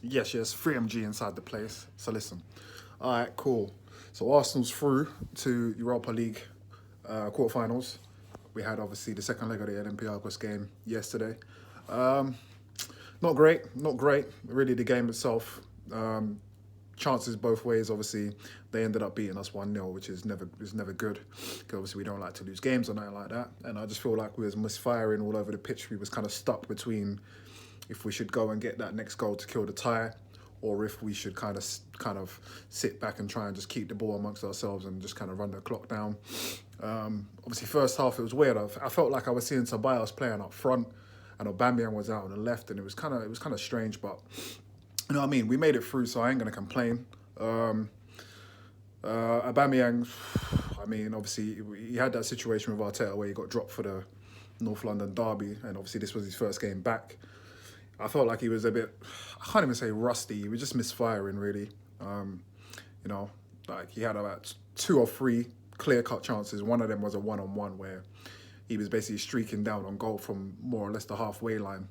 Yes, 3MG inside the place. So listen. All right, cool. So Arsenal's through to Europa League quarterfinals. We had obviously the second leg of the Olympiacos game yesterday. Um, not great. Really, the game itself. Chances both ways. Obviously, they ended up beating us 1-0, which is never good. Because obviously we don't like to lose games or nothing like that. And I just feel like we was misfiring all over the pitch. We was kind of stuck between if we should go and get that next goal to kill the tie, or if we should kind of sit back and try and just keep the ball amongst ourselves and just kind of run the clock down. Obviously, first half it was weird. I felt like I was seeing Tobias playing up front, and Aubameyang was out on the left, and it was kind of strange. But you know what I mean. We made it through, so I ain't gonna complain. Aubameyang, I mean, obviously he had that situation with Arteta where he got dropped for the North London derby, and obviously this was his first game back. I felt like he was a bit, I can't even say rusty, he was just misfiring really. You know, like he had about two or three clear-cut chances. One of them was a one-on-one where he was basically streaking down on goal from more or less the halfway line.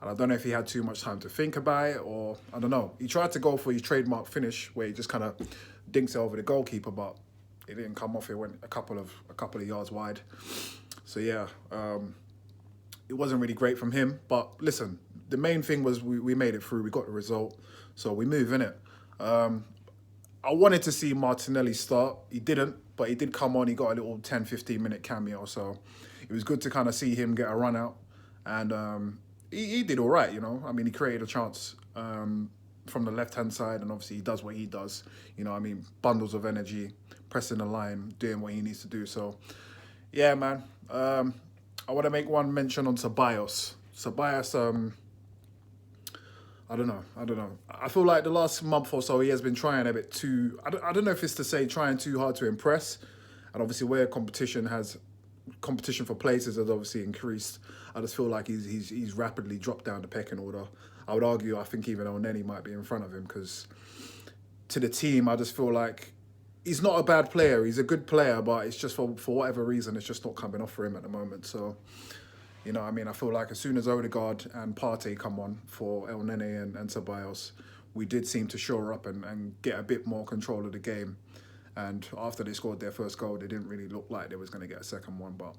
And I don't know if he had too much time to think about it, or I don't know. He tried to go for his trademark finish where he just kind of dinks it over the goalkeeper, but it didn't come off. It went a couple of yards wide. So yeah, it wasn't really great from him. But listen, the main thing was we made it through. We got the result, so we move in it. I wanted to see Martinelli start. He didn't, but he did come on. He got a little 10, 15-minute cameo, so it was good to kind of see him get a run out. And he did all right, you know. I mean, he created a chance from the left-hand side, and obviously he does what he does. You know, I mean, bundles of energy, pressing the line, doing what he needs to do. So, yeah, man. I want to make one mention on Ceballos. Ceballos, I don't know. I feel like the last month or so he has been trying a bit too. I don't know if it's to say trying too hard to impress, and obviously where competition for places has obviously increased. I just feel like he's rapidly dropped down the pecking order. I would argue I think even Elneny might be in front of him because to the team I just feel like he's not a bad player. He's a good player, but it's just for whatever reason it's just not coming off for him at the moment. So. You know what I mean? I feel like as soon as Odegaard and Partey come on for El Nene and Ceballos, we did seem to shore up and get a bit more control of the game. And after they scored their first goal, they didn't really look like they was going to get a second one. But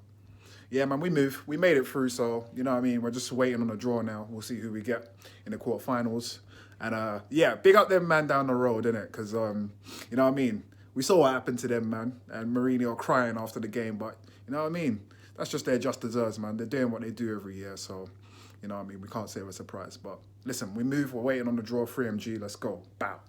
yeah, man, we moved. We made it through. So, you know what I mean? We're just waiting on a draw now. We'll see who we get in the quarterfinals. And yeah, big up them man down the road, innit? Because, you know what I mean? We saw what happened to them, man. And Mourinho crying after the game. But, you know what I mean? That's just their just desserts, man. They're doing what they do every year. So, you know what I mean? We can't say we're surprised. But listen, we move. We're waiting on the draw. 3MG. Let's go. Bow.